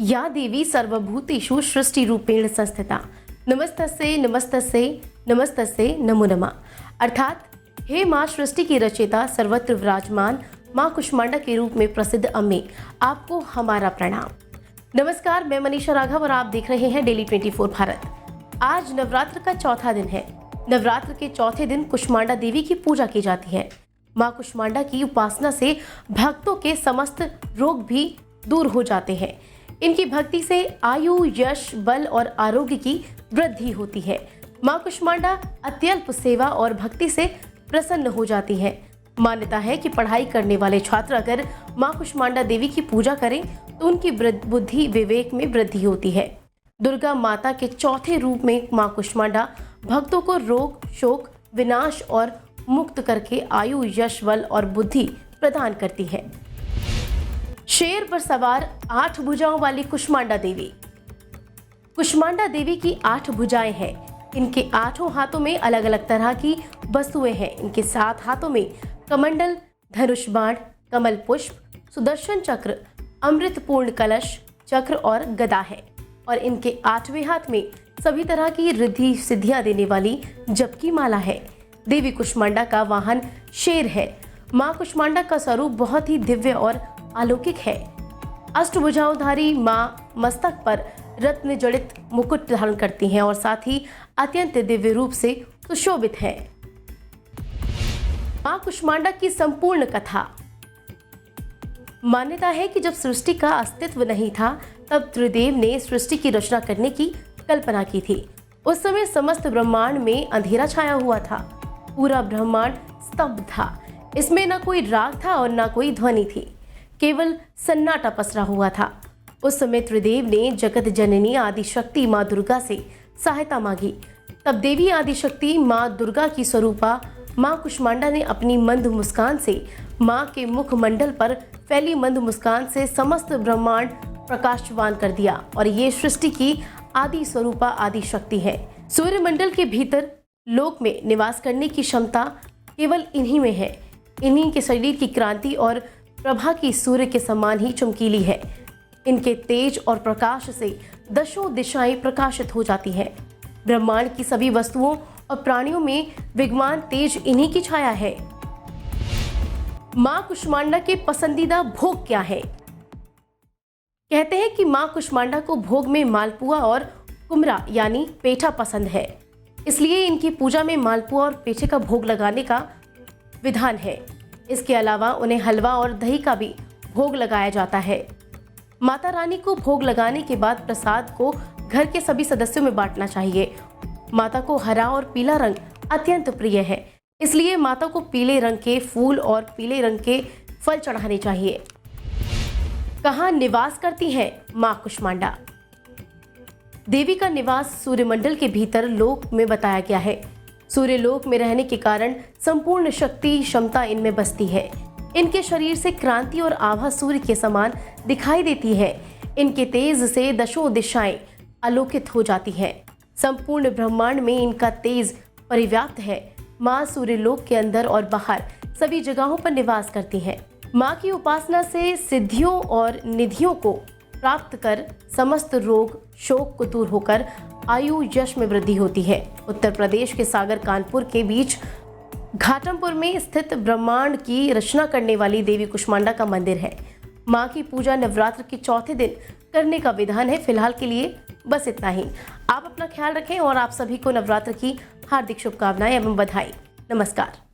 या देवी सर्वभूतेषु सृष्टिरूपेण संस्थिता नमस्तस्यै नमस्तस्यै नमस्तस्यै नमो नमः। अर्थात हे माँ सृष्टि की रचयिता, सर्वत्र विराजमान माँ कुष्मांडा के रूप में प्रसिद्ध अम्मे, आपको हमारा प्रणाम। नमस्कार, मैं मनीषा राघव और आप देख रहे हैं डेली 24 भारत। आज नवरात्र का चौथा दिन है। नवरात्र के चौथे दिन कुष्मांडा देवी की पूजा की जाती है। माँ कुष्मांडा की उपासना से भक्तों के समस्त रोग भी दूर हो जाते हैं। इनकी भक्ति से आयु, यश, बल और आरोग्य की वृद्धि होती है। माँ कुष्मांडा अत्यल्प सेवा और भक्ति से प्रसन्न हो जाती है। मान्यता है कि पढ़ाई करने वाले छात्र अगर माँ कुष्मांडा देवी की पूजा करें तो उनकी बुद्धि विवेक में वृद्धि होती है। दुर्गा माता के चौथे रूप में माँ कुष्मांडा भक्तों को रोग, शोक, विनाश और मुक्त करके आयु, यश, बल और बुद्धि प्रदान करती है। शेर पर सवार 8 भुजाओं वाली कुष्मांडा देवी। कुष्मांडा देवी की 8 भुजाएं हैं। इनके 8 हाथों में अलग अलग तरह की वस्तुएं हैं। इनके 7 हाथों में कमंडल, धनुष बाण, कमल पुष्प, सुदर्शन चक्र, अमृतपूर्ण कलश, चक्र और गदा है। और इनके 8वें हाथ में सभी तरह की रिद्धि सिद्धियां देने वाली जप की माला है। देवी कुष्मांडा का वाहन शेर है। माँ कुष्मांडा का स्वरूप बहुत ही दिव्य और अलौकिक है। अष्टभुजाओंधारी माँ मस्तक पर रत्न जड़ित मुकुट धारण करती हैं और साथ ही अत्यंत दिव्य रूप से सुशोभित है। माँ कुष्मांडा की संपूर्ण कथा। मान्यता है कि जब सृष्टि का अस्तित्व नहीं था तब त्रिदेव ने सृष्टि की रचना करने की कल्पना की थी। उस समय समस्त ब्रह्मांड में अंधेरा छाया हुआ था। पूरा ब्रह्मांड स्तब्ध था। इसमें न कोई राग था और न कोई ध्वनि थी। केवल सन्नाटा पसरा हुआ था। उस समय त्रिदेव ने जगत जननी आदिशक्ति माँ दुर्गा से सहायता मांगी। तब देवी आदिशक्ति माँ दुर्गा की स्वरूपा माँ कुष्मांडा ने अपनी मंद मुस्कान से माँ के मुखमंडल पर फैली मंद मुस्कान से समस्त ब्रह्मांड प्रकाशवान कर दिया। और ये सृष्टि की आदि स्वरूपा आदिशक्ति है। सूर्यमंडल के भीतर लोक में निवास करने की क्षमता केवल इन्हीं में है। इन्हीं के शरीर की क्रांति और प्रभा की सूर्य के समान ही चमकीली है। इनके तेज और प्रकाश से दशों दिशाएं प्रकाशित हो जाती हैं। ब्रह्मांड की सभी वस्तुओं और प्राणियों में विद्यमान तेज इन्हीं की छाया है। माँ कुष्मांडा के पसंदीदा भोग क्या है? कहते हैं कि माँ कुष्मांडा को भोग में मालपुआ और कुमरा यानी पेठा पसंद है। इसलिए इनकी पूजा में मालपुआ और पेठे का भोग लगाने का विधान है। इसके अलावा उन्हें हलवा और दही का भी भोग लगाया जाता है। माता रानी को भोग लगाने के बाद प्रसाद को घर के सभी सदस्यों में बांटना चाहिए। माता को हरा और पीला रंग अत्यंत प्रिय है, इसलिए माता को पीले रंग के फूल और पीले रंग के फल चढ़ाने चाहिए। कहाँ निवास करती है माँ कुष्मांडा? देवी का निवास सूर्यमंडल के भीतर लोक में बताया गया है। सूर्यलोक में रहने के कारण संपूर्ण शक्ति क्षमता इनमें बसती है। इनके शरीर से क्रांति और आभा सूर्य के समान दिखाई देती है। इनके तेज से दशों दिशाएं आलोकित हो जाती हैं। संपूर्ण ब्रह्मांड में इनका तेज परिव्याप्त है। माँ सूर्यलोक के अंदर और बाहर सभी जगहों पर निवास करती हैं। माँ की उपासना से सिद्धियों और निधियों को प्राप्त कर समस्त रोग, शोक को दूर होकर आयु, यश में वृद्धि होती है। उत्तर प्रदेश के सागर कानपुर के बीच घाटमपुर में स्थित ब्रह्मांड की रचना करने वाली देवी कुष्मांडा का मंदिर है। माँ की पूजा नवरात्र के चौथे दिन करने का विधान है। फिलहाल के लिए बस इतना ही। आप अपना ख्याल रखें और आप सभी को नवरात्र की हार्दिक शुभकामनाएं एवं बधाई। नमस्कार।